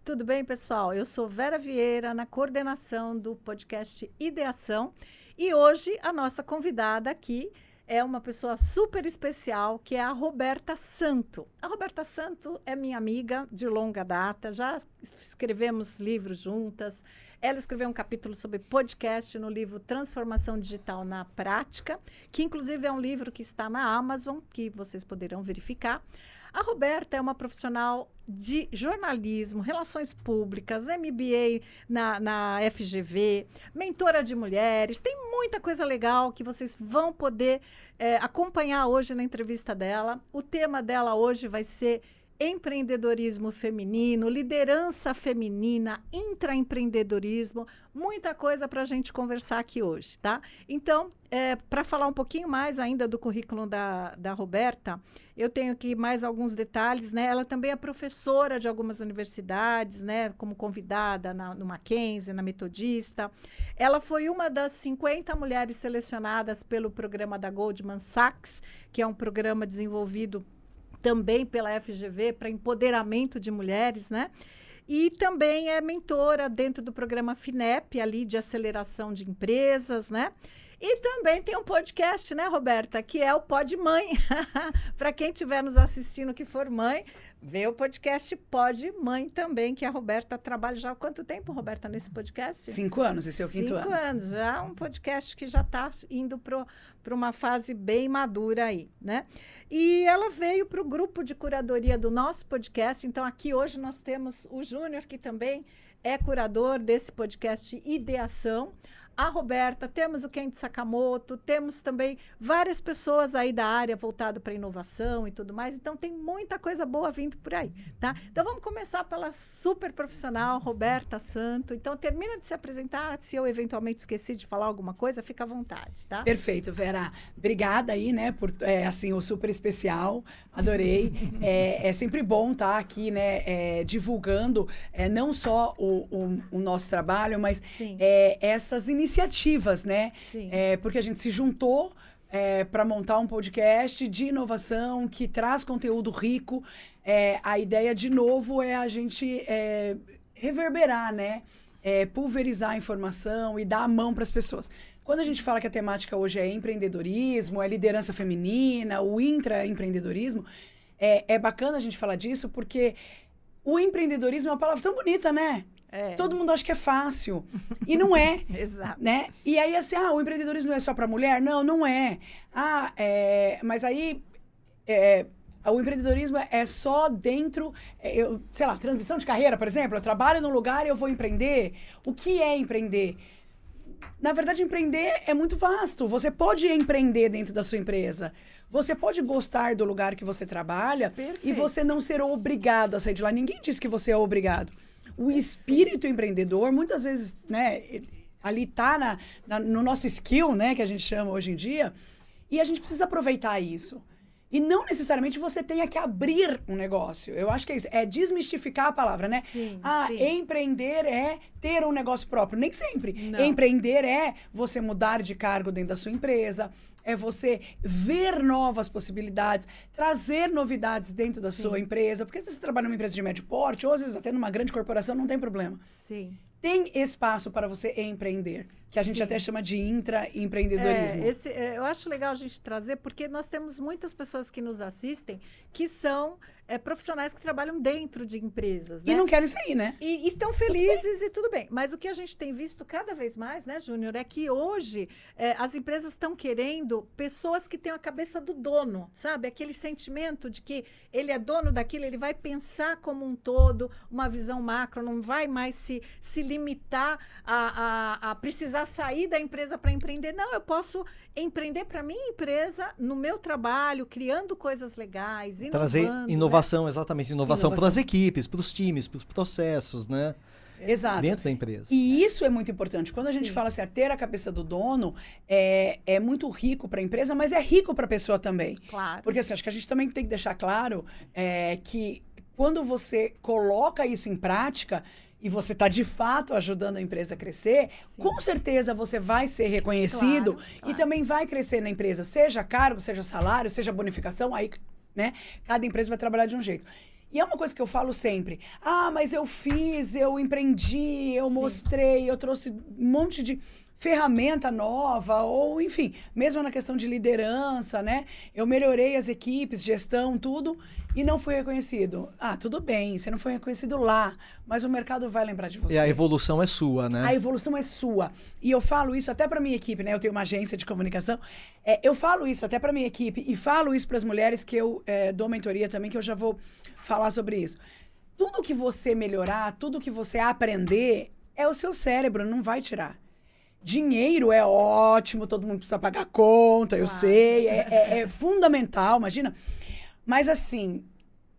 Tudo bem, pessoal? Eu sou Vera Vieira, na coordenação do podcast Ideação. E hoje a nossa convidada aqui é uma pessoa super especial, que é a Roberta Santo. A Roberta Santo é minha amiga de longa data, já escrevemos livros juntas. Ela escreveu um capítulo sobre podcast no livro Transformação Digital na Prática, que inclusive é um livro que está na Amazon, que vocês poderão verificar. A Roberta é uma profissional de jornalismo, relações públicas, MBA na FGV, mentora de mulheres. Tem muita coisa legal que vocês vão poder acompanhar hoje na entrevista dela. O tema dela hoje vai ser empreendedorismo feminino, liderança feminina, intraempreendedorismo, muita coisa para a gente conversar aqui hoje, tá? Então, para falar um pouquinho mais ainda do currículo da Roberta, eu tenho aqui mais alguns detalhes, né? Ela também é professora de algumas universidades, né? Como convidada no Mackenzie, na Metodista. Ela foi uma das 50 mulheres selecionadas pelo programa da Goldman Sachs, que é um programa desenvolvido também pela FGV para empoderamento de mulheres, né? E também é mentora dentro do programa FINEP, ali de aceleração de empresas, né? E também tem um podcast, né, Roberta, que é o Pod Mãe. Para quem estiver nos assistindo que for mãe, vê o podcast Pod Mãe também, que a Roberta trabalha já há quanto tempo, Roberta, nesse podcast? 5 anos, esse é o quinto ano. 5 anos, já um podcast que já está indo para uma fase bem madura aí, né? E ela veio para o grupo de curadoria do nosso podcast, então aqui hoje nós temos o Júnior, que também é curador desse podcast Ideação, a Roberta, temos o Kent Sakamoto, temos também várias pessoas aí da área voltado para inovação e tudo mais, então tem muita coisa boa vindo por aí, tá? Então vamos começar pela super profissional Roberta Santo. Então termina de se apresentar, se eu eventualmente esqueci de falar alguma coisa, fica à vontade, tá? Perfeito, Vera. Obrigada aí, né, por assim, o super especial, adorei. É sempre bom estar aqui, né, divulgando não só o nosso trabalho, mas essas iniciativas, né? Porque a gente se juntou para montar um podcast de inovação que traz conteúdo rico. A ideia, de novo, é a gente reverberar, né? Pulverizar a informação e dar a mão para as pessoas. Quando a gente fala que a temática hoje é empreendedorismo, é liderança feminina, o intraempreendedorismo, é bacana a gente falar disso porque o empreendedorismo é uma palavra tão bonita, né? Todo mundo acha que é fácil. E não é. Exato. Né? E aí, assim, o empreendedorismo não é só para mulher? Não, não é. Mas aí, o empreendedorismo é só dentro, sei lá, transição de carreira, por exemplo. Eu trabalho num lugar e eu vou empreender. O que é empreender? Na verdade, empreender é muito vasto. Você pode empreender dentro da sua empresa. Você pode gostar do lugar que você trabalha. Perfeito. E você não ser obrigado a sair de lá. Ninguém diz que você é obrigado. O espírito empreendedor, muitas vezes, né, ali tá no nosso skill, né, que a gente chama hoje em dia, e a gente precisa aproveitar isso. E não necessariamente você tenha que abrir um negócio. Eu acho que é isso, é desmistificar a palavra, né? Sim. Empreender é ter um negócio próprio. Nem sempre. Não. Empreender é você mudar de cargo dentro da sua empresa, é você ver novas possibilidades, trazer novidades dentro da sua empresa. Porque se você trabalha numa empresa de médio porte, ou às vezes até numa grande corporação, não tem problema. Sim. Tem espaço para você empreender, que a gente até chama de intraempreendedorismo. Eu acho legal a gente trazer, porque nós temos muitas pessoas que nos assistem que são profissionais que trabalham dentro de empresas, né? E não querem sair, né? E estão felizes e tudo bem. Mas o que a gente tem visto cada vez mais, né, Júnior, é que hoje as empresas estão querendo pessoas que tenham a cabeça do dono, sabe? Aquele sentimento de que ele é dono daquilo, ele vai pensar como um todo, uma visão macro, não vai mais se limitar a precisar sair da empresa para empreender. Não, eu posso empreender para minha empresa, no meu trabalho, criando coisas legais, inovando. Trazer inovação, né? Exatamente. Inovação para as equipes, para os times, para os processos, né? Exato. Dentro da empresa. E isso é muito importante. Quando a gente fala assim, ter a cabeça do dono, é muito rico para a empresa, mas é rico para a pessoa também. Claro. Porque assim, acho que a gente também tem que deixar claro que quando você coloca isso em prática e você está, de fato, ajudando a empresa a crescer, com certeza você vai ser reconhecido e também vai crescer na empresa, seja cargo, seja salário, seja bonificação, aí, né? Cada empresa vai trabalhar de um jeito. E é uma coisa que eu falo sempre. Mas eu fiz, eu empreendi, eu mostrei, eu trouxe um monte de ferramenta nova, ou enfim, mesmo na questão de liderança, né? Eu melhorei as equipes, gestão, tudo, e não fui reconhecido. Tudo bem, você não foi reconhecido lá, mas o mercado vai lembrar de você. E a evolução é sua, né? A evolução é sua. E eu falo isso até para minha equipe, né? Eu tenho uma agência de comunicação. Eu falo isso até para minha equipe e falo isso para as mulheres que eu dou mentoria também, que eu já vou falar sobre isso. Tudo que você melhorar, tudo que você aprender, é o seu cérebro, não vai tirar. Dinheiro é ótimo, todo mundo precisa pagar conta, eu sei, é fundamental, imagina. Mas assim,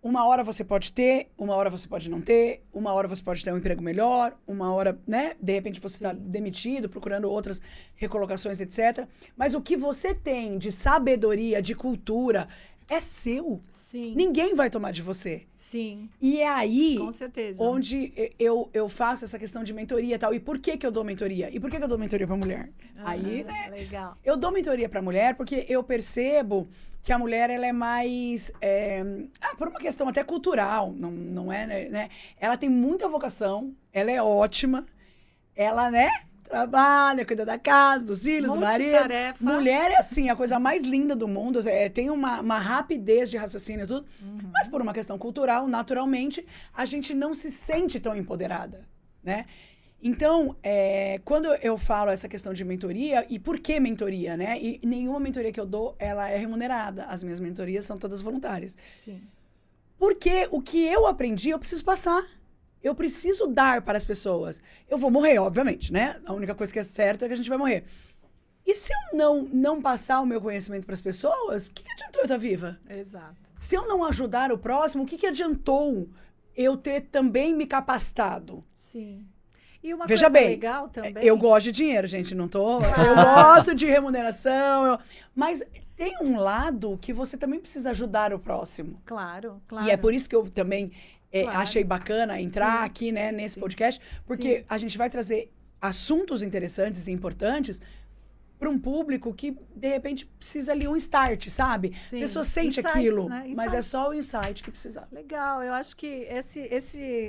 uma hora você pode ter, uma hora você pode não ter, uma hora você pode ter um emprego melhor, uma hora, né, de repente você está demitido, procurando outras recolocações, etc. Mas o que você tem de sabedoria, de cultura, é seu. Sim. Ninguém vai tomar de você. Sim. E é aí com certeza. onde eu faço essa questão de mentoria e tal. E por que eu dou mentoria? E por que eu dou mentoria pra mulher? Aí, né? Legal. Eu dou mentoria pra mulher porque eu percebo que a mulher, ela é mais... por uma questão até cultural, não é, né? Ela tem muita vocação, ela é ótima, ela, né? Trabalha, cuida da casa, dos filhos, do marido. Mulher é, assim, a coisa mais linda do mundo. Tem uma rapidez de raciocínio e tudo. Mas por uma questão cultural, naturalmente, a gente não se sente tão empoderada, né? Então, quando eu falo essa questão de mentoria, e por que mentoria, né? E nenhuma mentoria que eu dou, ela é remunerada. As minhas mentorias são todas voluntárias. Sim. Porque o que eu aprendi, eu preciso passar. Eu preciso dar para as pessoas. Eu vou morrer, obviamente, né? A única coisa que é certa é que a gente vai morrer. E se eu não passar o meu conhecimento para as pessoas, o que adiantou eu estar viva? Exato. Se eu não ajudar o próximo, o que adiantou eu ter também me capacitado? Sim. E uma Veja coisa bem, legal também... Eu gosto de dinheiro, gente, não tô... Eu gosto de remuneração, mas tem um lado que você também precisa ajudar o próximo. Claro. E é por isso que eu também... achei bacana entrar aqui, né, nesse podcast, porque a gente vai trazer assuntos interessantes e importantes para um público que, de repente, precisa ali um start, sabe? A pessoa sente aquilo, né? Mas é só o insight que precisa. Legal, eu acho que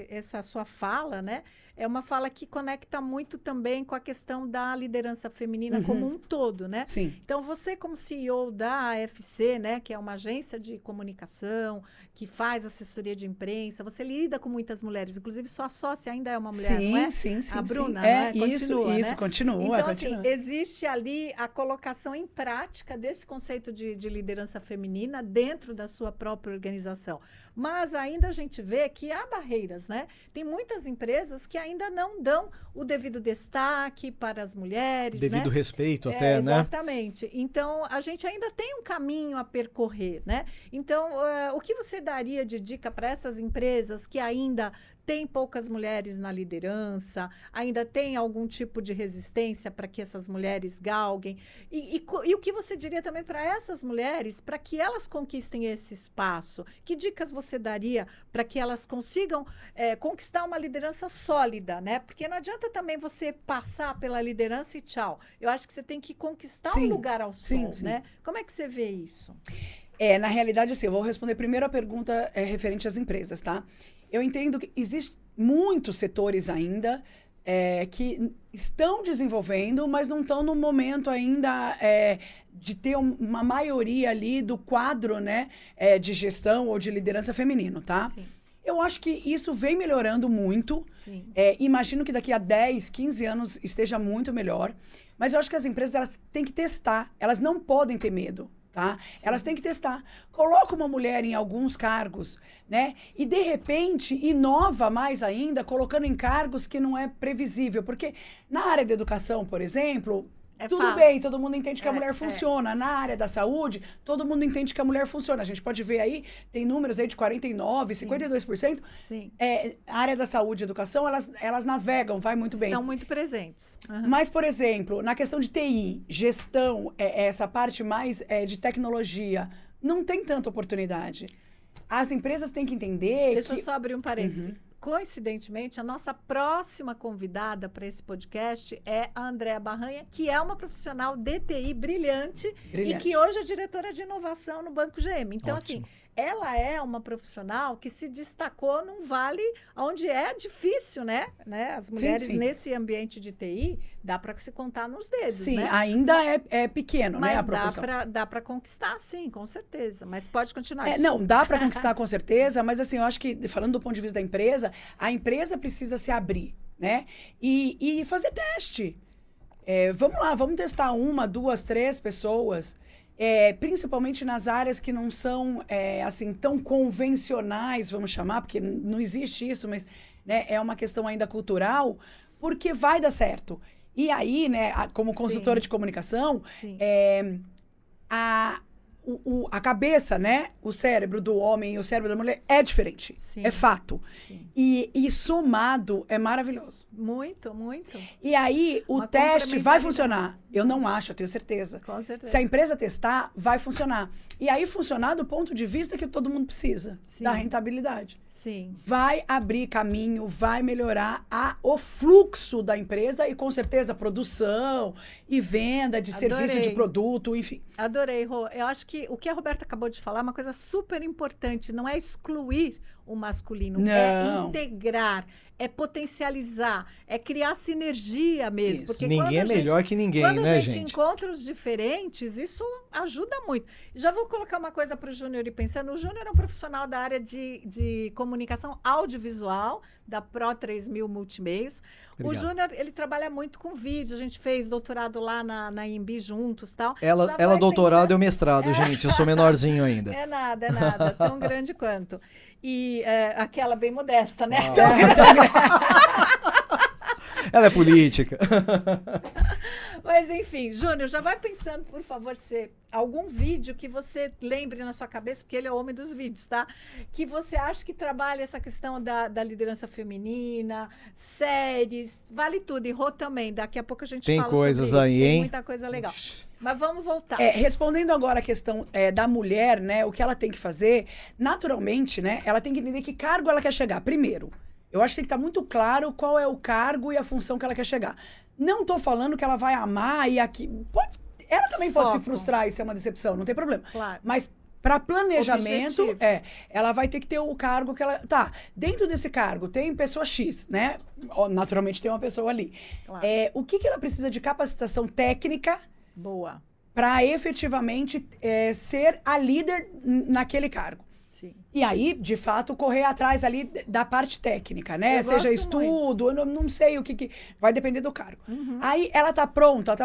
essa sua fala, né, é uma fala que conecta muito também com a questão da liderança feminina como um todo, né? Sim. Então, você como CEO da AFC, né, que é uma agência de comunicação, que faz assessoria de imprensa, você lida com muitas mulheres, inclusive sua sócia ainda é uma mulher, não é? Sim. A Bruna, continua, né? continua. Então, assim, existe ali a colocação em prática desse conceito de liderança feminina dentro da sua própria organização. Mas ainda a gente vê que há barreiras, né? Tem muitas empresas que ainda não dão o devido destaque para as mulheres, devido né? respeito até, né? Exatamente. Então, a gente ainda tem um caminho a percorrer, né? Então, o que você daria de dica para essas empresas que ainda tem poucas mulheres na liderança, ainda tem algum tipo de resistência para que essas mulheres galguem? E o que você diria também para essas mulheres, para que elas conquistem esse espaço? Que dicas você daria para que elas consigam conquistar uma liderança sólida, né? Porque não adianta também você passar pela liderança e tchau. Eu acho que você tem que conquistar um lugar ao sol, né? Como é que você vê isso? Na realidade, assim, eu vou responder primeiro a pergunta referente às empresas, tá? Eu entendo que existem muitos setores ainda que estão desenvolvendo, mas não estão no momento ainda de ter uma maioria ali do quadro, né, de gestão ou de liderança feminino, tá? Sim. Eu acho que isso vem melhorando muito. Sim. Imagino que daqui a 10, 15 anos esteja muito melhor. Mas eu acho que as empresas elas têm que testar. Elas não podem ter medo. Tá? Elas têm que testar. Coloca uma mulher em alguns cargos, né? E, de repente, inova mais ainda, colocando em cargos que não é previsível. Porque na área da educação, por exemplo... Tudo fácil. bem, todo mundo entende que a mulher funciona. Na área da saúde, todo mundo entende que a mulher funciona. A gente pode ver aí, tem números aí de 49%, 52%. Sim. A área da saúde e educação, elas navegam, vai muito bem. Estão muito presentes. Uhum. Mas, por exemplo, na questão de TI, gestão, essa parte mais de tecnologia, não tem tanta oportunidade. As empresas têm que entender Deixa eu só abrir um parêntese. Coincidentemente, a nossa próxima convidada para esse podcast é a Andréa Barranha, que é uma profissional de TI brilhante e que hoje é diretora de inovação no Banco GM. Então, assim, ela é uma profissional que se destacou num vale onde é difícil, né? As mulheres nesse ambiente de TI, dá para se contar nos dedos, Sim, né? ainda é pequeno, né, a proporção. Mas dá para conquistar, sim, com certeza. Mas pode continuar. Não, dá para conquistar com certeza, mas assim, eu acho que, falando do ponto de vista da empresa, a empresa precisa se abrir, né? E fazer teste. Vamos lá, vamos testar 1, 2, 3 pessoas, principalmente nas áreas que não são assim tão convencionais, vamos chamar, porque não existe isso, mas né, é uma questão ainda cultural, porque vai dar certo. E aí, né, como consultora de comunicação, a cabeça, né? O cérebro do homem e o cérebro da mulher é diferente. Sim. É fato. Sim. E somado é maravilhoso. Muito, muito. E aí, o teste vai funcionar. Eu não acho, eu tenho certeza. Com certeza. Se a empresa testar, vai funcionar. E aí, funcionar do ponto de vista que todo mundo precisa. Sim. Da rentabilidade. Sim. Vai abrir caminho, vai melhorar o fluxo da empresa e, com certeza, produção e venda de serviço, de produto, enfim. Adorei, Rô. Eu acho que o que a Roberta acabou de falar é uma coisa super importante. Não é excluir o masculino, é integrar, é potencializar, é criar sinergia mesmo. Porque ninguém é melhor que ninguém, né, gente? Quando a gente encontra os diferentes, isso ajuda muito. Já vou colocar uma coisa para o Júnior ir pensando. O Júnior é um profissional da área de comunicação audiovisual, da Pro 3000 Multimeios. Obrigado. O Júnior, ele trabalha muito com vídeo. A gente fez doutorado lá na IMB juntos, tal. Ela doutorado e eu mestrado, gente. Eu sou menorzinho ainda. É nada. Tão grande quanto. E aquela bem modesta, né? Ela é política. Mas, enfim, Júnior, já vai pensando, por favor, algum vídeo que você lembre na sua cabeça, porque ele é o homem dos vídeos, tá? Que você acha que trabalha essa questão da liderança feminina, séries, vale tudo. E Rô também, daqui a pouco a gente fala coisas sobre aí, isso. hein? Tem muita coisa legal. Mas vamos voltar. Respondendo agora a questão da mulher, né? O que ela tem que fazer, naturalmente, né? Ela tem que entender que cargo ela quer chegar, primeiro. Eu acho que tem que estar muito claro qual é o cargo e a função que ela quer chegar. Não estou falando que ela vai amar e aqui... Ela também pode se frustrar e ser uma decepção, não tem problema. Claro. Mas para planejamento, ela vai ter que ter o cargo que ela... Tá, dentro desse cargo tem pessoa X, né? Naturalmente tem uma pessoa ali. Claro. O que ela precisa de capacitação técnica... Boa. Para efetivamente ser a líder naquele cargo. Sim. E aí, de fato, correr atrás ali da parte técnica, né? Seja estudo, eu não sei o que... Vai depender do cargo. Uhum. Aí, ela tá pronta.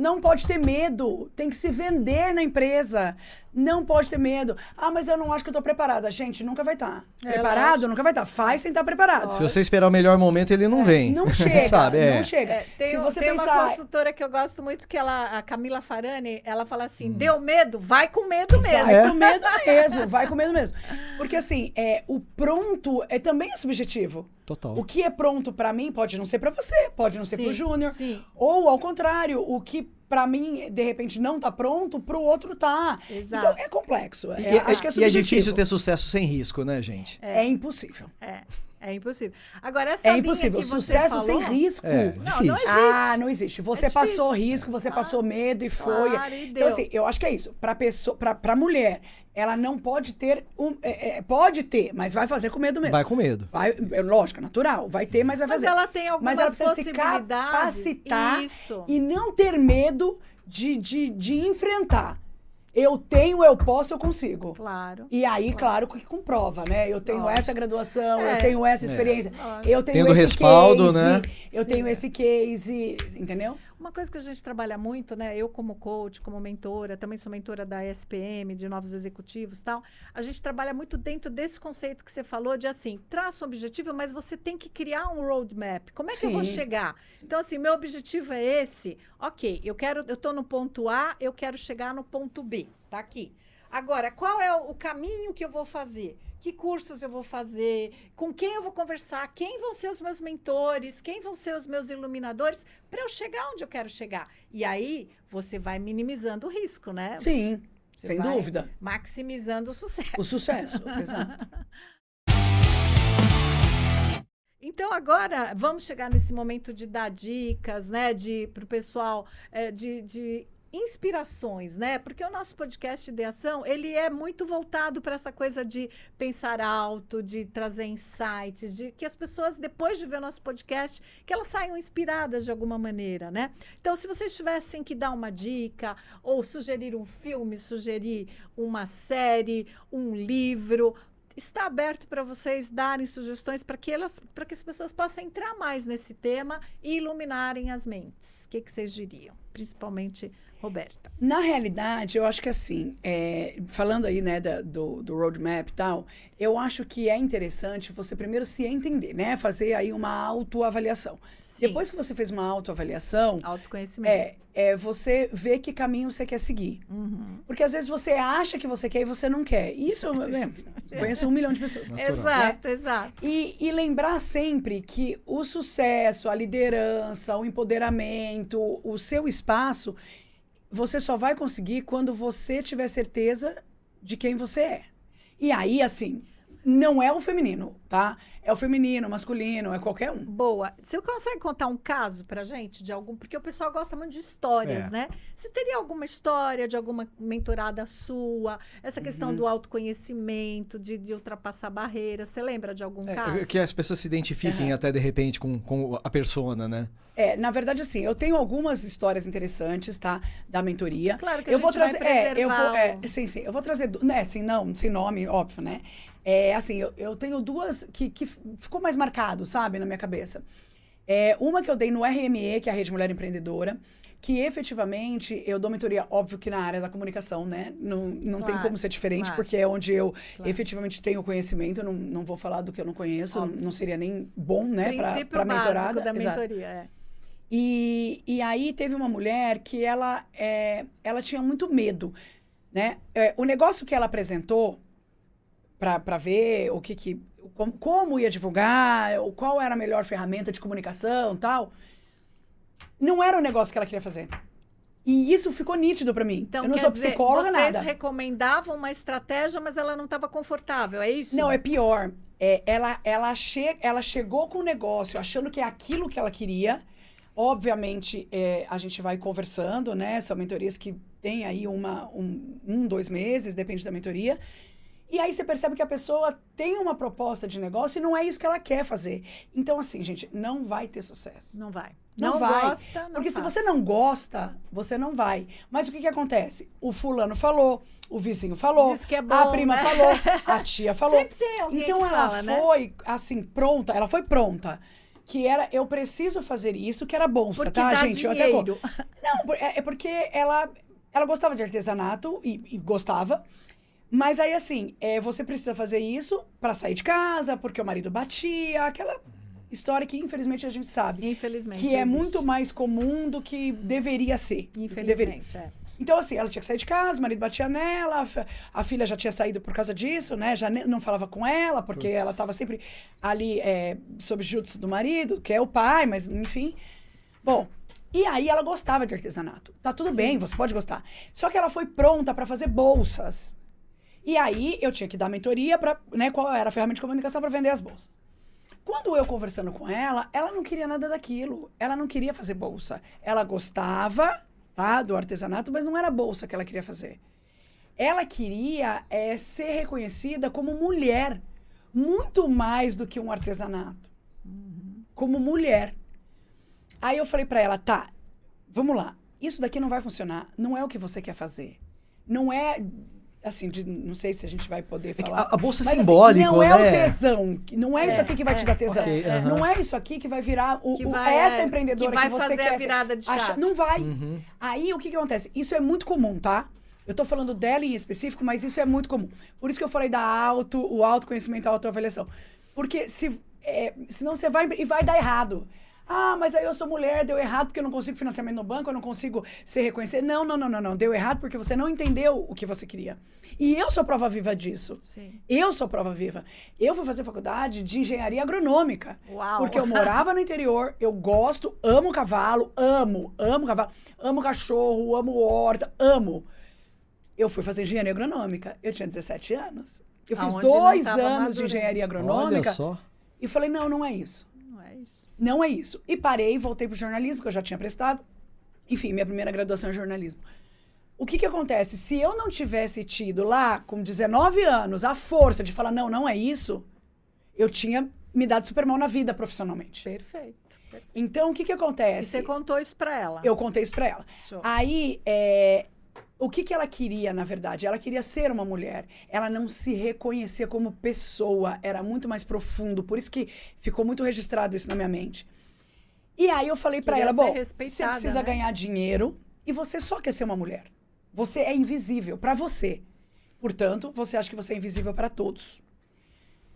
Não pode ter medo. Tem que se vender na empresa. Não pode ter medo. Mas eu não acho que eu tô preparada. Gente, nunca vai estar. Preparado? Nunca vai estar. Faz sem estar preparado. Se você esperar o melhor momento, ele não vem. Não chega. Sabe? Não chega. Se você tem uma consultora que eu gosto muito, que a Camila Farani, ela fala assim, deu medo? Vai com medo mesmo. Vai com medo mesmo. Vai com medo mesmo. Porque assim, o pronto também é subjetivo. Total. O que é pronto pra mim pode não ser pra você, pode não ser pro Júnior. Sim. Ou ao contrário, o que pra mim, de repente, não tá pronto, pro outro tá. Exato. Então é complexo. Acho que é subjetivo. E é difícil ter sucesso sem risco, né, gente? É impossível. É impossível. Agora, essa linha impossível. que Sucesso você falou, sem risco. Não existe. Não existe. Você passou risco, você passou medo e foi. Claro, e então, assim, eu acho que é isso. Pra mulher, ela não pode ter... pode ter, mas vai fazer com medo mesmo. Vai com medo. Lógico, natural. Vai ter, mas vai fazer. Mas ela tem algumas Mas ela precisa se possibilidades. capacitar Isso. e não ter medo de enfrentar. Eu posso, eu consigo. Claro. E aí, claro, que comprova, né? Eu tenho essa graduação, eu tenho essa experiência, lógico. eu tenho Tendo esse respaldo, case, né? eu tenho esse case, entendeu? Uma coisa que a gente trabalha muito, né? Eu como coach, como mentora, também sou mentora da SPM, de novos executivos e tal. A gente trabalha muito dentro desse conceito que você falou de assim, traça um objetivo, mas você tem que criar um roadmap. Como é que eu vou chegar? Então, assim, meu objetivo é esse. Ok, eu tô no ponto A, eu quero chegar no ponto B. Tá aqui. Agora, qual é o caminho que eu vou fazer? Que cursos eu vou fazer? Com quem eu vou conversar? Quem vão ser os meus mentores? Quem vão ser os meus iluminadores? Para eu chegar onde eu quero chegar. E aí, você vai minimizando o risco, né? Sim, Você sem vai dúvida. Maximizando o sucesso. O sucesso, exato. Então, agora, vamos chegar nesse momento de dar dicas, né? Para o pessoal, de inspirações, né? Porque o nosso podcast Ideação, ele é muito voltado para essa coisa de pensar alto, de trazer insights, de que as pessoas, depois de ver o nosso podcast, que elas saiam inspiradas de alguma maneira, né? Então, se vocês tivessem que dar uma dica, ou sugerir um filme, sugerir uma série, um livro, está aberto para vocês darem sugestões para que as pessoas possam entrar mais nesse tema e iluminarem as mentes. O que vocês diriam? Principalmente Roberta. Na realidade, eu acho que assim, falando aí, né, do roadmap e tal, eu acho que é interessante você primeiro se entender, né? Fazer aí uma autoavaliação. Sim. Depois que você fez uma autoavaliação... Autoconhecimento. Você vê que caminho você quer seguir. Porque às vezes você acha que você quer e você não quer. Isso eu conheço 1 milhão de pessoas. Exato, exato. E lembrar sempre que o sucesso, a liderança, o empoderamento, o seu espaço, você só vai conseguir quando você tiver certeza de quem você é. E aí, assim, não é o feminino, tá? É o feminino, o masculino, é qualquer um. Boa. Você consegue contar um caso pra gente de algum... Porque o pessoal gosta muito de histórias, né? Você teria alguma história de alguma mentorada sua? Essa questão do autoconhecimento, de ultrapassar barreiras. Você lembra de algum caso? Que as pessoas se identifiquem até, de repente, com a persona, né? Na verdade, assim, eu tenho algumas histórias interessantes, tá? Da mentoria. Claro que eu vou trazer, sim. Eu vou trazer, né? Assim, não, sem nome, óbvio, né? Assim, eu tenho duas que ficou mais marcado, sabe, na minha cabeça. Uma que eu dei no RME, que é a Rede Mulher Empreendedora, que efetivamente eu dou mentoria, óbvio que na área da comunicação, né? Não tem como ser diferente, porque é onde eu efetivamente tenho conhecimento. Eu não vou falar do que eu não conheço, não seria nem bom, né? Pra mentorada. Da mentoria, E aí teve uma mulher que ela tinha muito medo, né? O negócio que ela apresentou para ver como ia divulgar, qual era a melhor ferramenta de comunicação e tal, não era o negócio que ela queria fazer. E isso ficou nítido para mim. Então, eu não sou psicóloga, nada. Vocês recomendavam uma estratégia, mas ela não estava confortável, é isso? Não, é pior. Ela chegou com o negócio achando que é aquilo que ela queria. Obviamente, a gente vai conversando, né? São mentorias que tem aí 2 meses, depende da mentoria. E aí você percebe que a pessoa tem uma proposta de negócio e não é isso que ela quer fazer. Então, assim, gente, não vai ter sucesso. Não vai. Não vai. Gosta, não Porque faz. se você não gosta, você não vai. Mas o que acontece? O fulano falou, o vizinho falou, diz que é bom, a prima né? falou, a tia falou. Sempre tem alguém então que ela fala, foi, assim, pronta. Ela foi pronta. Que era, eu preciso fazer isso, que era bolsa, porque tá, dá gente? dinheiro. Não, é porque ela gostava de artesanato e gostava. Mas aí, assim, você precisa fazer isso pra sair de casa, porque o marido batia, aquela história que, infelizmente, a gente sabe. Infelizmente, que é existe. muito mais comum do que deveria ser. Infelizmente, Então, assim, ela tinha que sair de casa, o marido batia nela, a filha já tinha saído por causa disso, né? Já não falava com ela, porque ela estava sempre ali sob jutsu do marido, que é o pai, mas enfim. Bom, e aí ela gostava de artesanato. Tá tudo bem, você pode gostar. Só que ela foi pronta para fazer bolsas. E aí eu tinha que dar mentoria para, né, qual era a ferramenta de comunicação para vender as bolsas. Quando eu conversando com ela, ela não queria nada daquilo. Ela não queria fazer bolsa. Ela gostava, tá, do artesanato, mas não era bolsa que ela queria fazer. Ela queria ser reconhecida como mulher, muito mais do que um artesanato. Como mulher. Aí eu falei pra ela, tá, vamos lá. Isso daqui não vai funcionar. Não é o que você quer fazer. Não é... Assim, não sei se a gente vai poder falar. A bolsa mas, simbólica, assim, não é né? o tesão. Não é isso aqui que vai te dar tesão. Okay, Não é isso aqui que vai virar essa empreendedora que vai você fazer quer a virada de chave. Não vai. Aí, o que acontece? Isso é muito comum, tá? Eu tô falando dela em específico, mas isso é muito comum. Por isso que eu falei o autoconhecimento, a autoavaliação. Porque senão você vai dar errado. Ah, mas aí eu sou mulher, deu errado porque eu não consigo financiamento no banco, eu não consigo ser reconhecida. Não. Deu errado porque você não entendeu o que você queria. E eu sou prova viva disso. Sim. Eu sou prova viva. Eu fui fazer faculdade de engenharia agronômica. Uau. Porque eu morava no interior, eu gosto, amo cavalo, amo cavalo, amo cachorro, amo horta, amo. Eu fui fazer engenharia agronômica. Eu tinha 17 anos. Eu fiz 2 anos de engenharia agronômica. Olha só. E falei, não é isso. Não é isso. Não é isso. E parei, voltei pro jornalismo, que eu já tinha prestado. Enfim, minha primeira graduação em jornalismo. O que acontece? Se eu não tivesse tido lá, com 19 anos, a força de falar, não é isso, eu tinha me dado super mal na vida profissionalmente. Perfeito. Então, o que acontece? E você contou isso pra ela? Eu contei isso pra ela. Show. Aí, o que ela queria, na verdade? Ela queria ser uma mulher. Ela não se reconhecia como pessoa. Era muito mais profundo. Por isso que ficou muito registrado isso na minha mente. E aí eu falei pra ela, bom, você precisa ganhar dinheiro e você só quer ser uma mulher. Você é invisível pra você. Portanto, você acha que você é invisível pra todos.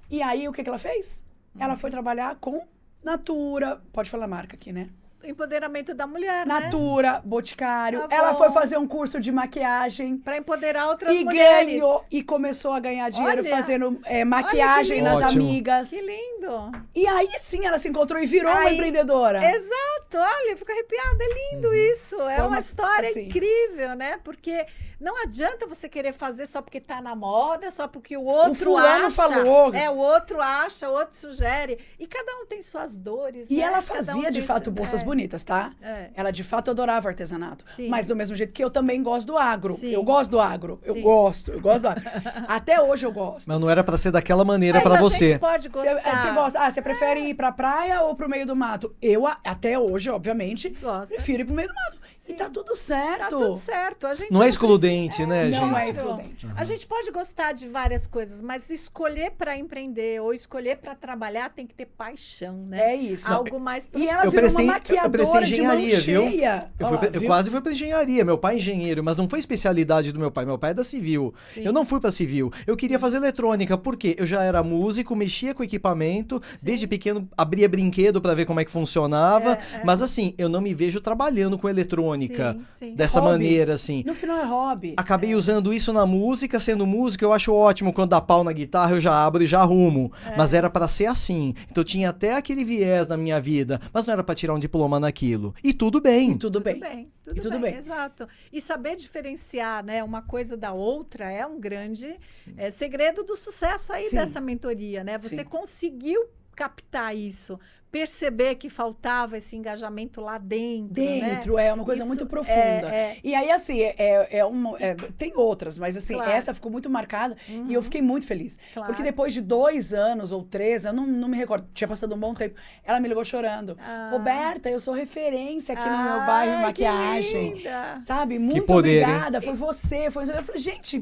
E aí, o que ela fez? Ela foi trabalhar com Natura. Pode falar a marca aqui, né? Empoderamento da mulher, Natura, né? Boticário. Ela foi fazer um curso de maquiagem. Pra empoderar outras e mulheres. Ganhou. E começou a ganhar dinheiro fazendo maquiagem olha nas amigas. Que lindo. E aí sim ela se encontrou e virou uma empreendedora. Exato. Olha, eu fico arrepiada. É lindo isso. É uma história assim, incrível, né? Porque não adianta você querer fazer só porque tá na moda, só porque o outro fulano acha. falou. O outro acha, o outro sugere. E cada um tem suas dores, E né? ela fazia, de fato, bolsas bonitas, tá? Ela, de fato, adorava artesanato. Sim. Mas do mesmo jeito que eu também gosto do agro. Sim. Eu gosto do agro. Eu gosto do agro. Até hoje eu gosto. Mas não era pra ser daquela maneira pra Mas a você. gente pode gostar. Você gosta? Você prefere ir pra praia ou pro meio do mato? Eu, até hoje, obviamente, prefiro ir pro meio do mato. Sim. E tá tudo certo. Tá tudo certo. A gente Não é excludente, né, gente? Não é excludente. A gente pode gostar de várias coisas, mas escolher pra empreender ou escolher pra trabalhar tem que ter paixão, né? É isso. Algo mais E ela eu virou prestei, uma maquiadora eu prestei de engenharia, mão viu? cheia. Eu quase fui pra engenharia. Meu pai é engenheiro, mas não foi especialidade do meu pai. Meu pai é da civil. Sim. Eu não fui pra civil. Eu queria fazer eletrônica, porque eu já era músico, mexia com equipamento, desde pequeno abria brinquedo pra ver como é que funcionava. Mas assim, eu não me vejo trabalhando com eletrônica dessa Hobby. maneira, assim. No final é hobby. Acabei usando isso na música, sendo música, eu acho ótimo quando dá pau na guitarra, eu já abro e já arrumo. Mas era pra ser assim. Então tinha até aquele viés na minha vida, mas não era pra tirar um diploma naquilo. E tudo bem. E tudo bem. Tudo bem. Exato. E saber diferenciar, né, uma coisa da outra é um grande segredo do sucesso aí dessa mentoria, né? Você conseguiu captar isso, perceber que faltava esse engajamento lá dentro, né? É uma coisa muito profunda. E aí, assim, tem outras, mas assim, essa ficou muito marcada e eu fiquei muito feliz. Claro. Porque depois de 2 anos ou 3, eu não me recordo, tinha passado um bom tempo, ela me ligou chorando. Roberta, eu sou referência aqui no meu bairro em maquiagem. Que linda. Sabe? Muito poder, obrigada. hein? Foi você. Eu falei, gente,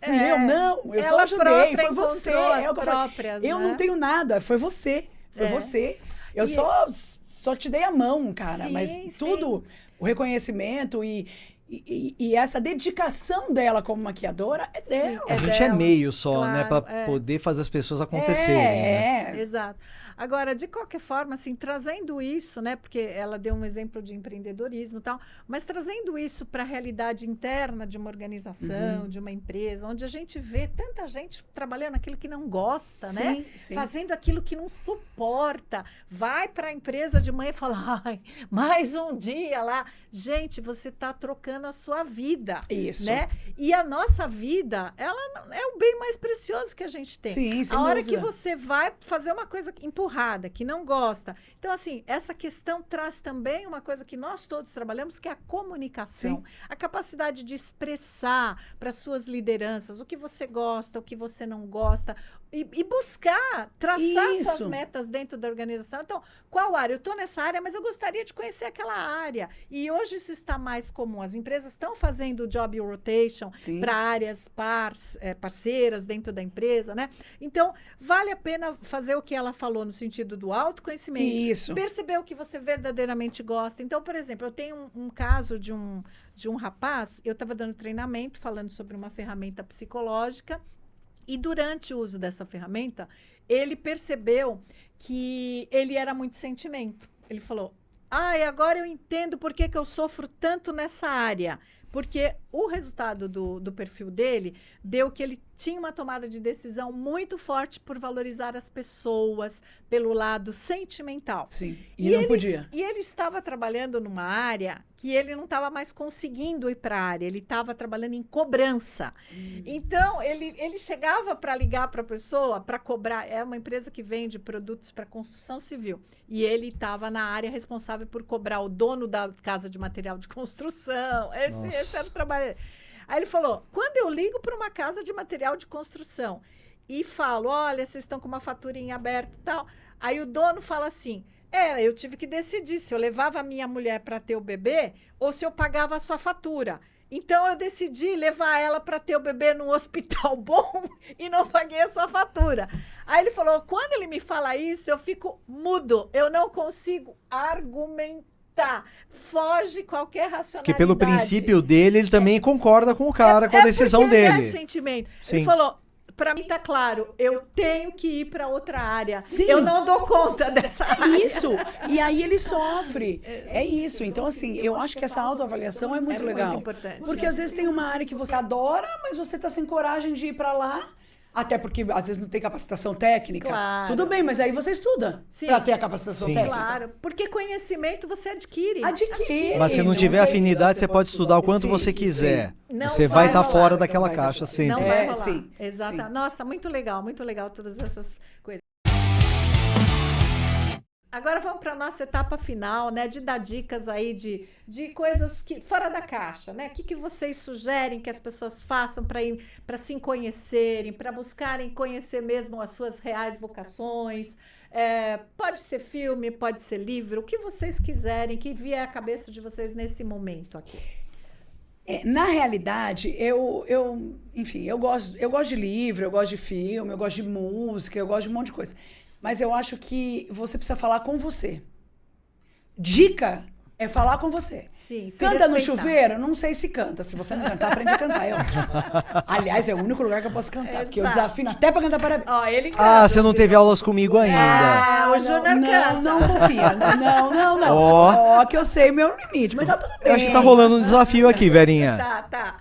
fui eu não. Eu só Ela ajudei. própria Foi você. encontrou as próprias, eu né? não tenho nada. Foi você. Foi você. Eu só te dei a mão, cara. Sim, mas tudo, o reconhecimento e essa dedicação dela como maquiadora é dela. A gente é meio só, né? Pra poder fazer as pessoas acontecerem, né? Exato. Agora, de qualquer forma, assim, trazendo isso, né? Porque ela deu um exemplo de empreendedorismo e tal, mas trazendo isso para a realidade interna de uma organização, de uma empresa, onde a gente vê tanta gente trabalhando aquilo que não gosta, né? Sim. Fazendo aquilo que não suporta. Vai para a empresa de manhã e fala, ai, mais um dia lá. Gente, você está trocando a sua vida. Isso. Né? E a nossa vida, ela é o bem mais precioso que a gente tem. Sim, sem a hora dúvida. que você vai fazer uma coisa empurrada, que não gosta. Então, assim, essa questão traz também uma coisa que nós todos trabalhamos, que é a comunicação. Sim. A capacidade de expressar para suas lideranças o que você gosta, o que você não gosta. E buscar, traçar suas metas dentro da organização. Então, qual área? Eu estou nessa área, mas eu gostaria de conhecer aquela área. E hoje isso está mais comum. As empresas estão fazendo o job rotation para áreas parceiras dentro da empresa, né? Então, vale a pena fazer o que ela falou no sentido do autoconhecimento. Isso. Perceber o que você verdadeiramente gosta. Então, por exemplo, eu tenho um caso de um rapaz, eu estava dando treinamento falando sobre uma ferramenta psicológica. E durante o uso dessa ferramenta, ele percebeu que ele era muito sentimento. Ele falou, agora eu entendo por que eu sofro tanto nessa área. Porque o resultado do perfil dele deu que ele tinha uma tomada de decisão muito forte por valorizar as pessoas pelo lado sentimental. Sim, e não podia. E ele estava trabalhando numa área que ele não estava mais conseguindo ir para a área, ele estava trabalhando em cobrança. Então, ele chegava para ligar para a pessoa, para cobrar. É uma empresa que vende produtos para construção civil. E ele estava na área responsável por cobrar o dono da casa de material de construção. Esse era o trabalho. Aí ele falou, quando eu ligo para uma casa de material de construção e falo, olha, vocês estão com uma fatura em aberto e tal, aí o dono fala assim, eu tive que decidir se eu levava a minha mulher para ter o bebê ou se eu pagava a sua fatura. Então, eu decidi levar ela para ter o bebê num hospital bom e não paguei a sua fatura. Aí ele falou, quando ele me fala isso, eu fico mudo. Eu não consigo argumentar. Foge qualquer racionalidade. Que pelo princípio dele, ele também concorda com o cara, com a decisão dele. É sentimento. Sim. Ele falou... Para mim tá claro, eu tenho que ir para outra área. Sim. Eu não dou conta dessa área. Isso. E aí ele sofre. É isso. Então, assim, eu acho que essa autoavaliação é muito legal. Muito importante. Porque às vezes tem uma área que você adora, mas você tá sem coragem de ir para lá. Até porque às vezes não tem capacitação técnica. Claro. Tudo bem, mas aí você estuda para ter a capacitação Sim. técnica. Claro, porque conhecimento você adquire. Adquire. Mas se não tiver afinidade, você pode estudar o quanto você quiser. Não Você vai vai estar rolar. fora daquela caixa sempre. Não vai rolar. Sim. Exato. Sim. Nossa, muito legal todas essas coisas. Agora vamos para a nossa etapa final, né? De dar dicas aí de coisas que fora da caixa, né? O que vocês sugerem que as pessoas façam para se conhecerem, para buscarem conhecer mesmo as suas reais vocações? Pode ser filme, pode ser livro, o que vocês quiserem, que vier à cabeça de vocês nesse momento aqui. Na realidade, enfim, eu gosto de livro, eu gosto de filme, eu gosto de música, eu gosto de um monte de coisa. Mas eu acho que você precisa falar com você. Dica é falar com você. Sim, canta no chuveiro? Não sei se canta. Se você não cantar, aprende a cantar. É ótimo. Aliás, é o único lugar que eu posso cantar. Porque eu desafino até pra cantar parabéns. Ó, ele canta. Ah, você não teve aulas comigo ainda. O Júnior canta. Não confia. Não. Ó, que eu sei o meu limite. Mas tá tudo bem. Eu acho que tá rolando um desafio aqui, Verinha. Tá.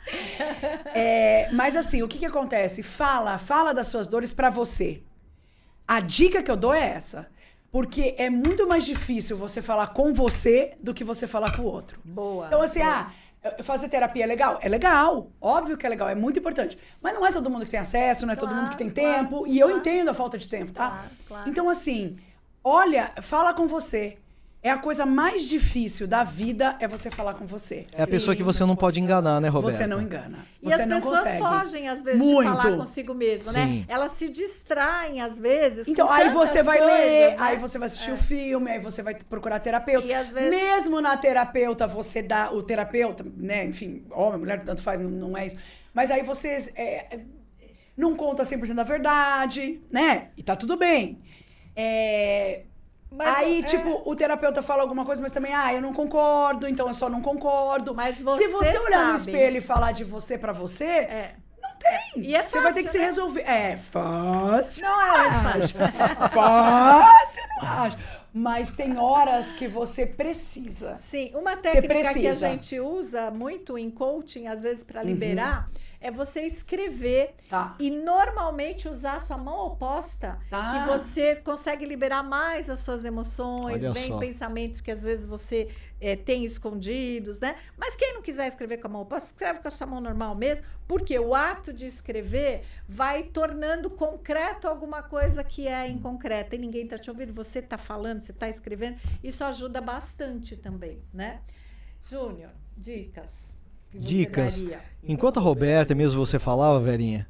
Mas assim, o que acontece? Fala das suas dores pra você. A dica que eu dou é essa. Porque é muito mais difícil você falar com você do que você falar com o outro. Boa. Então, assim, fazer terapia é legal? É legal. Óbvio que é legal, é muito importante. Mas não é todo mundo que tem acesso, não é todo mundo que tem tempo. E eu entendo a falta de tempo, tá? Claro. Então, assim, olha, fala com você. É a coisa mais difícil da vida é você falar com você. É a pessoa que você não pode enganar, né, Roberta? Você não engana. E Você as não pessoas consegue. fogem, às vezes, Muito. de falar consigo mesmo, né? Sim. Elas se distraem, às vezes, Então, com aí tantas você vai coisas, ler, né? aí você vai assistir o filme, aí você vai procurar terapeuta. E às vezes- Mesmo na terapeuta, você dá o terapeuta, né? Enfim, homem, mulher, tanto faz, não é isso. Mas aí você não conta 100% da verdade, né? E tá tudo bem. Mas, aí, tipo, o terapeuta fala alguma coisa, mas também, eu não concordo, então eu só não concordo. Mas Se você você olhar no sabe. espelho e falar de você pra você, não tem. E é Você vai ter fácil, que se né? resolver. É fácil. Não é fácil. Fácil, eu não acho. Mas tem horas que você precisa. Sim, uma técnica que a precisa. gente usa muito em coaching, às vezes, para liberar, é você escrever Tá. e normalmente usar a sua mão oposta, Tá. que você consegue liberar mais as suas emoções, Olha vem só. pensamentos que às vezes você tem escondidos, né? Mas quem não quiser escrever com a mão oposta, escreve com a sua mão normal mesmo, porque o ato de escrever vai tornando concreto alguma coisa que é inconcreta e ninguém está te ouvindo, você está falando, você está escrevendo, isso ajuda bastante também, né? Júnior, dicas. Que você Dicas. daria? Enquanto a Roberta, mesmo você falava, Verinha,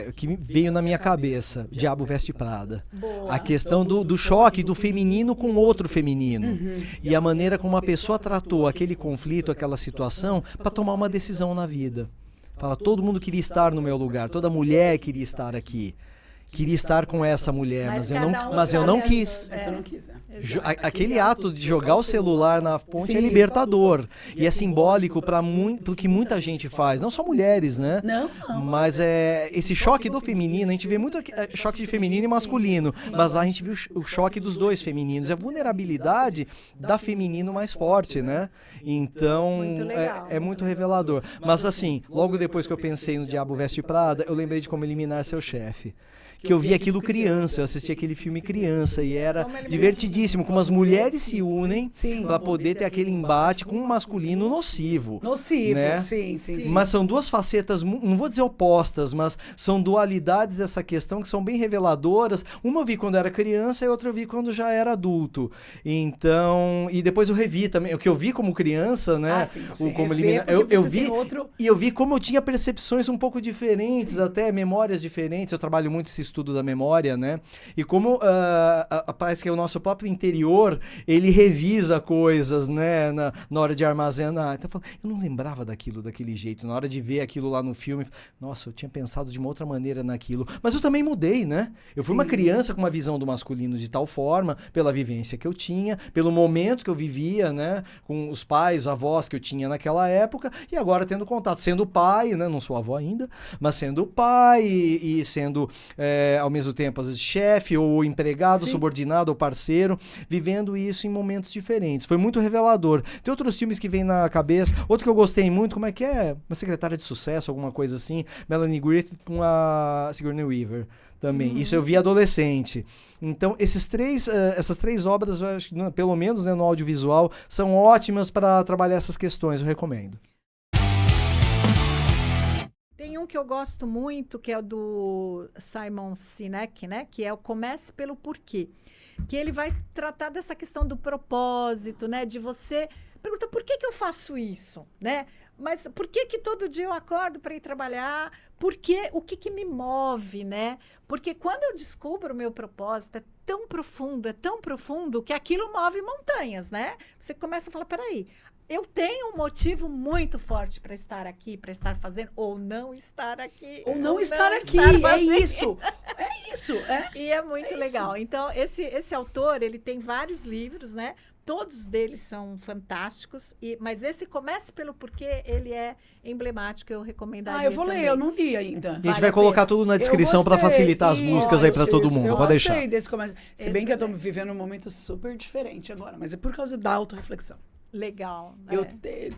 o que me veio na minha cabeça, Diabo Veste Prada. Boa. A questão do choque do feminino com outro feminino. E a maneira como a pessoa tratou aquele conflito, aquela situação, para tomar uma decisão na vida. Fala, todo mundo queria estar no meu lugar, toda mulher queria estar aqui. Queria estar com essa mulher, Mas mas cada eu um não sabe quis. Mas eu não quis. né? Aquele ato de jogar o celular na ponte é Sim. libertador. E é simbólico para o que muita gente faz. Não só mulheres, né? Não. Mas esse choque do feminino, a gente vê muito choque de feminino e masculino. Mas lá a gente viu o choque dos dois femininos. A vulnerabilidade da feminino mais forte, né? Então, Muito legal. é muito revelador. Mas assim, logo depois que eu pensei no Diabo Veste Prada, eu lembrei de Como Eliminar Seu Chefe. que eu vi aquilo criança, eu assisti aquele filme criança e era divertidíssimo, como as mulheres se unem para poder ter aquele embate com um masculino nocivo. Nocivo, né? sim. Mas são duas facetas, não vou dizer opostas, mas são dualidades dessa questão que são bem reveladoras. Uma eu vi quando era criança e outra eu vi quando já era adulto. Então, e depois eu revi também, o que eu vi como criança, né? Sim, você como revê, eu vi e eu vi como eu tinha percepções um pouco diferentes, até memórias diferentes. Eu trabalho muito esse estudo da memória, né? E como parece que o nosso próprio interior, ele revisa coisas, né? Na hora de armazenar. Então eu não lembrava daquele jeito. Na hora de ver aquilo lá no filme, nossa, eu tinha pensado de uma outra maneira naquilo. Mas eu também mudei, né? Eu fui uma criança com uma visão do masculino de tal forma, pela vivência que eu tinha, pelo momento que eu vivia, né? Com os pais, avós que eu tinha naquela época, e agora tendo contato, sendo pai, né? Não sou avó ainda, mas sendo pai e sendo, ao mesmo tempo, às vezes, chefe ou empregado, subordinado ou parceiro, vivendo isso em momentos diferentes. Foi muito revelador. Tem outros filmes que vêm na cabeça. Outro que eu gostei muito, como é que é? Uma secretária de sucesso, alguma coisa assim. Melanie Griffith com a Sigourney Weaver também. Isso eu vi adolescente. Então, essas três obras, eu acho, pelo menos, né, no audiovisual, são ótimas para trabalhar essas questões. Eu recomendo. Tem um que eu gosto muito, que é o do Simon Sinek, né? Que é o Comece pelo Porquê. Que ele vai tratar dessa questão do propósito, né? De você perguntar, por que eu faço isso, né? Mas por que todo dia eu acordo para ir trabalhar? O que me move, né? Porque quando eu descubro o meu propósito, é tão profundo que aquilo move montanhas, né? Você começa a falar, peraí, eu tenho um motivo muito forte para estar aqui, para estar fazendo, ou não estar aqui. Ou não estar aqui, é isso. É isso. E é muito legal. Isso. Então, esse autor, ele tem vários livros, né? Todos deles são fantásticos, mas esse Comece pelo Porquê, ele é emblemático, eu recomendaria. Eu vou ler, eu não li ainda. E a gente vai colocar tudo na descrição para facilitar as buscas aí para todo mundo, pode deixar. Eu gostei desse Comece. Se bem que eu tô vivendo um momento super diferente agora, mas é por causa da autorreflexão. Legal.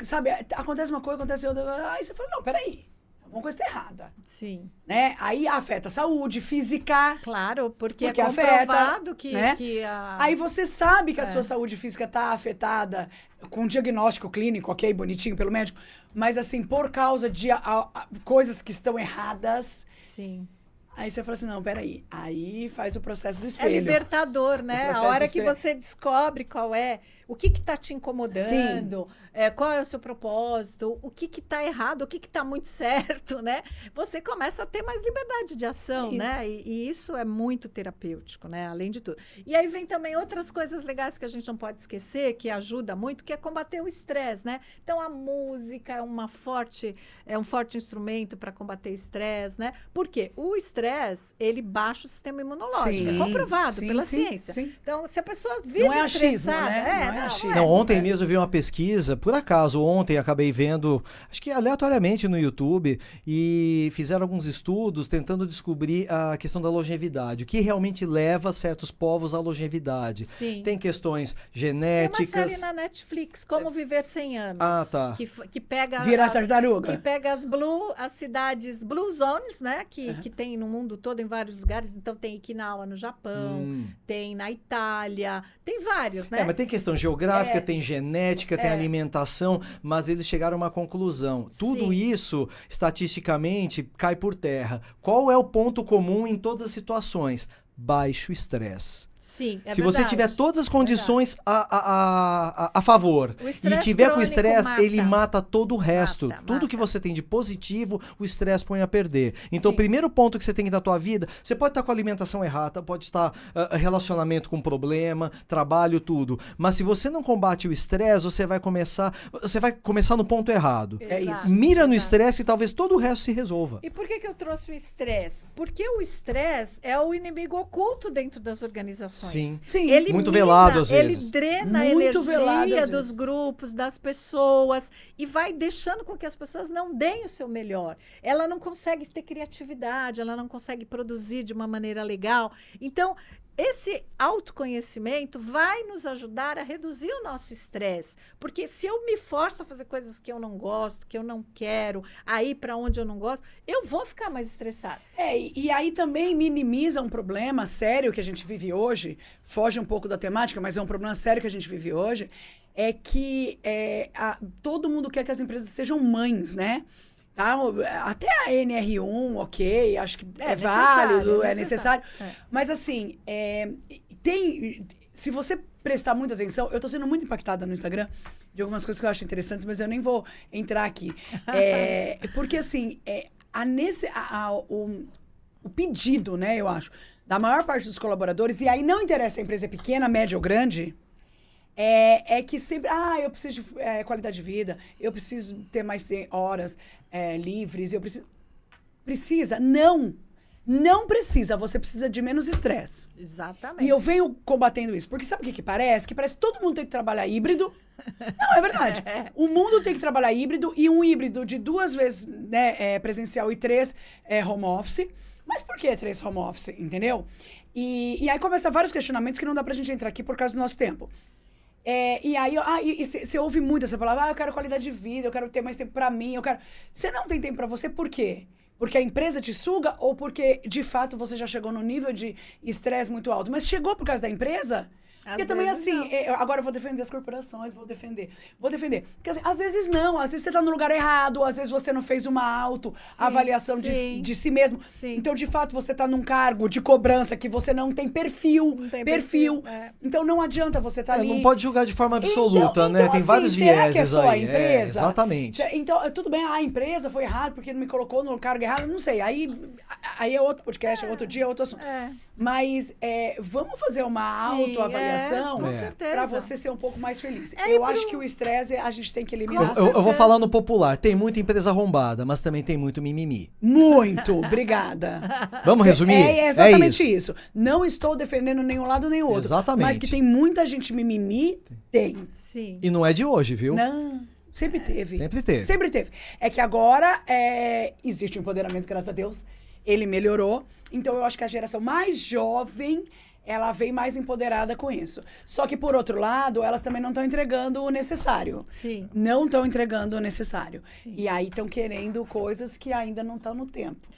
Sabe, acontece uma coisa, acontece outra, aí você fala, não, peraí. Uma coisa tá errada. Sim. Né? Aí afeta a saúde física. Claro, porque é comprovado afeta, que, né? a... Aí você sabe que a sua saúde física tá afetada com um diagnóstico clínico, ok, bonitinho pelo médico, mas assim, por causa de coisas que estão erradas. Sim. Aí você fala assim, não, peraí. Aí faz o processo do espelho. É libertador, né? A hora que você descobre o que tá te incomodando, qual é o seu propósito, o que tá errado, o que tá muito certo, né? Você começa a ter mais liberdade de ação, né? E isso é muito terapêutico, né? Além de tudo. E aí vem também outras coisas legais que a gente não pode esquecer, que ajuda muito, que é combater o estresse, né? Então, a música é um forte instrumento para combater estresse, né? Porque o estresse, ele baixa o sistema imunológico. É comprovado pela ciência. Sim. Então, se a pessoa vive não é achismo, né? Não, ontem mesmo eu vi uma pesquisa, por acaso, ontem acabei vendo, acho que aleatoriamente no YouTube, e fizeram alguns estudos tentando descobrir a questão da longevidade, o que realmente leva certos povos à longevidade. Sim. Tem questões genéticas. Tem uma série na Netflix, Como Viver 100 Anos. Ah, tá. Que pega... Vira tartaruga. Que pega as cidades Blue Zones, né? Que tem no mundo todo, em vários lugares. Então, tem Okinawa no Japão, tem na Itália, tem vários, né? Mas tem questão geográfica, tem genética, tem alimentação, mas eles chegaram a uma conclusão. Tudo isso, estatisticamente, cai por terra. Qual é o ponto comum em todas as situações? Baixo estresse. Sim, Se você tiver todas as condições a favor e tiver com estresse, ele mata todo o resto. Tudo que você tem de positivo, o estresse põe a perder. Então, o primeiro ponto que você tem que dar na tua vida, você pode estar com a alimentação errada, pode estar relacionamento com problema, trabalho, tudo. Mas se você não combate o estresse, você vai começar no ponto errado. É isso. Mira no estresse e talvez todo o resto se resolva. E por que eu trouxe o estresse? Porque o estresse é o inimigo oculto dentro das organizações. Sim. Ele muito velado às vezes. Ele drena a energia dos grupos, das pessoas e vai deixando com que as pessoas não deem o seu melhor. Ela não consegue ter criatividade, ela não consegue produzir de uma maneira legal. Então, esse autoconhecimento vai nos ajudar a reduzir o nosso estresse. Porque se eu me forço a fazer coisas que eu não gosto, que eu não quero, a ir para onde eu não gosto, eu vou ficar mais estressada. E aí também minimiza um problema sério que a gente vive hoje, foge um pouco da temática, mas é um problema sério que a gente vive hoje, é que todo mundo quer que as empresas sejam mães, né? Tá? Até a NR1, ok, acho que é válido, é necessário. Mas assim, se você prestar muita atenção, eu tô sendo muito impactada no Instagram de algumas coisas que eu acho interessantes, mas eu nem vou entrar aqui. Porque assim, o pedido, né, eu acho, da maior parte dos colaboradores, e aí não interessa se a empresa é pequena, média ou grande, é que sempre, eu preciso de qualidade de vida, eu preciso ter mais horas livres, eu preciso... Precisa? Não precisa, você precisa de menos estresse. Exatamente. E eu venho combatendo isso, porque sabe o que parece? Que parece que todo mundo tem que trabalhar híbrido. Não, é verdade. O mundo tem que trabalhar híbrido, e um híbrido de 2 vezes presencial e 3 home office. Mas por que 3 home office, entendeu? E aí começam vários questionamentos que não dá pra gente entrar aqui por causa do nosso tempo. E aí, você ouve muito essa palavra, eu quero qualidade de vida, eu quero ter mais tempo pra mim, Você não tem tempo pra você, por quê? Porque a empresa te suga ou porque, de fato, você já chegou no nível de estresse muito alto? Mas chegou por causa da empresa? Porque também, assim, agora eu vou defender as corporações, vou defender. Porque, assim, às vezes não, às vezes você tá no lugar errado, às vezes você não fez uma autoavaliação de si mesmo. Sim. Então, de fato, você tá num cargo de cobrança que você não tem perfil. Então, não adianta você estar ali. Não pode julgar de forma absoluta, né? Tem assim, vários será que é vieses só aí. a empresa? Exatamente. Então, tudo bem, a empresa foi errada porque não me colocou no cargo errado, não sei. Aí é outro podcast, é outro dia, é outro assunto. Mas vamos fazer uma autoavaliação com certeza. pra você ser um pouco mais feliz. Eu acho que o estresse a gente tem que eliminar. Eu vou falar no popular. Tem muita empresa arrombada, mas também tem muito mimimi. Muito, obrigada. Vamos resumir? É exatamente isso. Não estou defendendo nenhum lado nem outro. Exatamente. Mas que tem muita gente mimimi, tem. Sim. E não é de hoje, viu? Não, sempre teve. Sempre teve. É que agora existe o empoderamento, graças a Deus. Ele melhorou. Então, eu acho que a geração mais jovem, ela vem mais empoderada com isso. Só que, por outro lado, elas também não estão entregando o necessário. Sim. Não estão entregando o necessário. Sim. E aí estão querendo coisas que ainda não estão no tempo.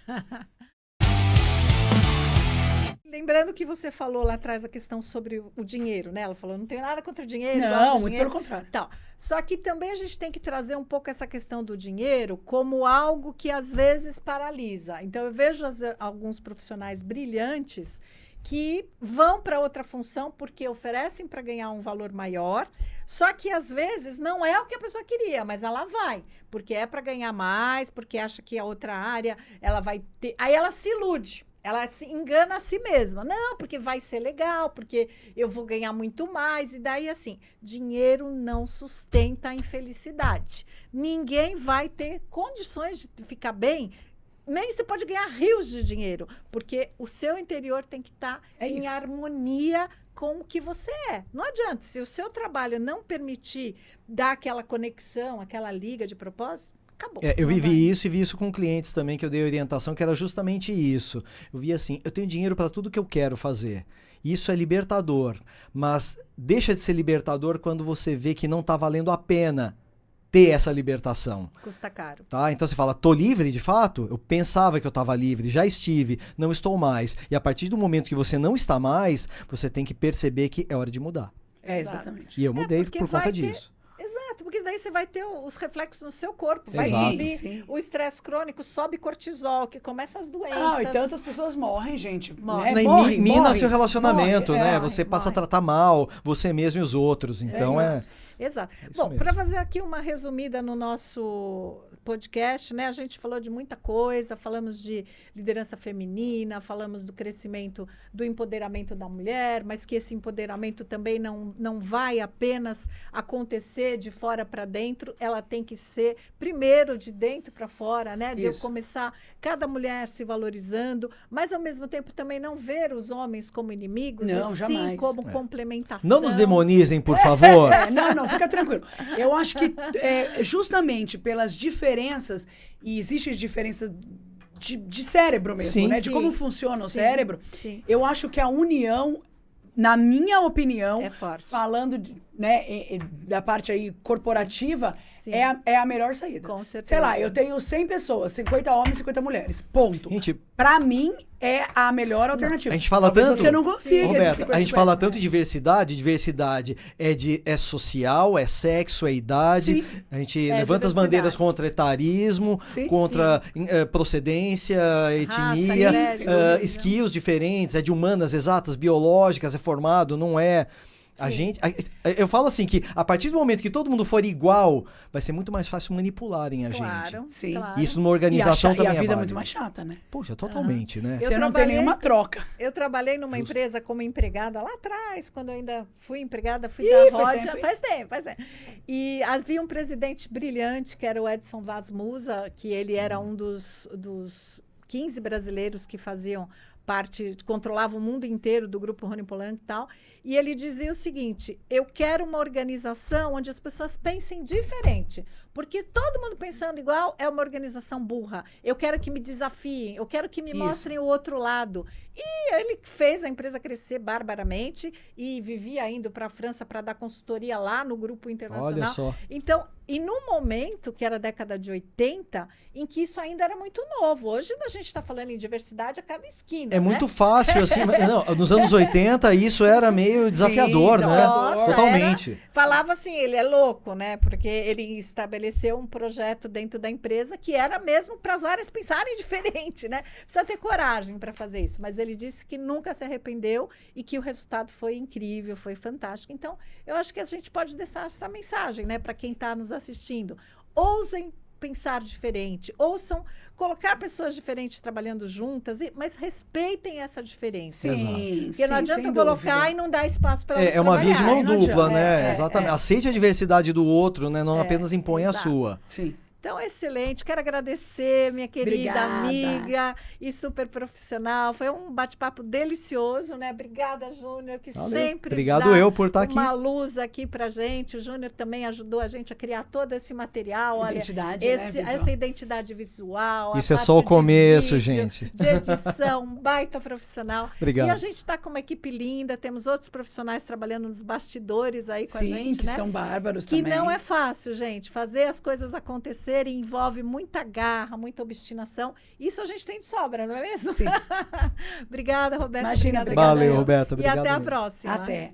Lembrando que você falou lá atrás a questão sobre o dinheiro, né? Ela falou, não tenho nada contra o dinheiro. Não, muito pelo contrário. Tal. Só que também a gente tem que trazer um pouco essa questão do dinheiro como algo que às vezes paralisa. Então, eu vejo alguns profissionais brilhantes que vão para outra função porque oferecem para ganhar um valor maior, só que às vezes não é o que a pessoa queria, mas ela vai, porque é para ganhar mais, porque acha que a outra área ela vai ter... Aí ela se ilude. Ela se engana a si mesma. Não, porque vai ser legal, porque eu vou ganhar muito mais. E daí, assim, dinheiro não sustenta a infelicidade. Ninguém vai ter condições de ficar bem. Nem você pode ganhar rios de dinheiro, porque o seu interior tem que estar em harmonia com o que você é. Não adianta. Se o seu trabalho não permitir dar aquela conexão, aquela liga de propósito, acabou. Eu vivi isso e vi isso com clientes também, que eu dei orientação, que era justamente isso. Eu vi assim, eu tenho dinheiro para tudo que eu quero fazer. Isso é libertador, mas deixa de ser libertador quando você vê que não está valendo a pena ter essa libertação. Custa caro. Tá? Então você fala, tô livre de fato? Eu pensava que eu estava livre, já estive, não estou mais. E a partir do momento que você não está mais, você tem que perceber que é hora de mudar. Exatamente. E eu mudei por conta disso. Exato, porque daí você vai ter os reflexos no seu corpo. Vai subir o estresse crônico, sobe cortisol, que começa as doenças. E tantas pessoas morrem, gente. Morre, mina seu relacionamento, né? Você passa a morre. tratar mal você mesmo e os outros. Então Exato. Isso Bom, mesmo. para fazer aqui uma resumida no nosso podcast, né? A gente falou de muita coisa, falamos de liderança feminina, falamos do crescimento, do empoderamento da mulher, mas que esse empoderamento também não vai apenas acontecer de fora para dentro, ela tem que ser primeiro de dentro para fora, né? De eu começar cada mulher se valorizando, mas ao mesmo tempo também não ver os homens como inimigos, não, e sim jamais. como complementação. Não nos demonizem, por favor. Não, fica tranquilo. Eu acho que justamente pelas diferenças, e existem diferenças de cérebro mesmo, Sim. né? De como funciona o cérebro. Sim. Eu acho que a união na minha opinião, É forte. falando né, da parte aí corporativa, Sim. é a melhor saída. Com certeza. Sei lá, eu tenho 100 pessoas, 50 homens, 50 mulheres. Ponto. Gente, Pra mim, é a melhor alternativa. a gente fala Talvez tanto... você não consiga. esses Roberta, 50, a gente fala 50. tanto de diversidade. Diversidade é social, é sexo, é idade. Sim. A gente É levanta as diversidade. bandeiras contra etarismo, Sim. contra procedência, etnia, credo, skills diferentes, é de humanas, exatas, biológicas, é formado, não é... Eu falo assim que a partir do momento que todo mundo for igual, vai ser muito mais fácil manipularem a Claro, gente. Sim. claro. Isso numa organização e também a vida é válido. muito mais chata, né? Poxa, totalmente, né? Eu Você não tem trabalhei- nenhuma troca. Eu trabalhei numa empresa como empregada lá atrás, quando eu ainda fui empregada, fui Ih, da faz Rodia. tempo, hein? Faz tempo. E havia um presidente brilhante, que era o Edson Vaz Musa, que ele era um dos 15 brasileiros que faziam parte, controlava o mundo inteiro do grupo Rony Polanco e tal. E ele dizia o seguinte: eu quero uma organização onde as pessoas pensem diferente. Porque todo mundo pensando igual é uma organização burra. Eu quero que me desafiem, eu quero que me Isso. mostrem o outro lado. E ele fez a empresa crescer barbaramente e vivia indo para a França para dar consultoria lá no grupo internacional. Olha só. Então, e num momento, que era a década de 80, em que isso ainda era muito novo. Hoje a gente está falando em diversidade a cada esquina. É muito fácil, assim. Não, nos anos 80, isso era meio desafiador, né? desafiador. Totalmente. Falava assim, ele é louco, né? Porque ele estabeleceu um projeto dentro da empresa que era mesmo para as áreas pensarem diferente, né? Precisa ter coragem para fazer isso. Mas ele disse que nunca se arrependeu e que o resultado foi incrível, foi fantástico. Então, eu acho que a gente pode deixar essa mensagem, né? Para quem está nos assistindo. Ousem pensar diferente, ouçam colocar pessoas diferentes trabalhando juntas, mas respeitem essa diferença. Sim, Porque não adianta colocar e não dar espaço para elas É uma via de mão trabalharem. dupla, né? É, Exatamente. Aceite a diversidade do outro, né? Não É, apenas impõe a exato. sua. Sim. Então, excelente. Quero agradecer, minha querida Obrigada. amiga e super profissional. Foi um bate-papo delicioso, né? Obrigada, Júnior, que Valeu. sempre Obrigado dá eu por estar uma aqui. luz aqui pra gente. O Júnior também ajudou a gente a criar todo esse material. Olha, Identidade, né, visual. essa identidade visual. a Isso é parte só o de começo, vídeo, gente. De edição, um baita profissional. Obrigado. E a gente está com uma equipe linda, temos outros profissionais trabalhando nos bastidores aí com a Sim, gente, que né? são bárbaros Que também. não é fácil, gente. Fazer as coisas acontecerem envolve muita garra, muita obstinação. Isso a gente tem de sobra, não é mesmo? Sim. Obrigada, Roberta. Imagina, Obrigada, obrigada Valeu, eu. Roberta. E Obrigado até a mesmo. próxima. Até.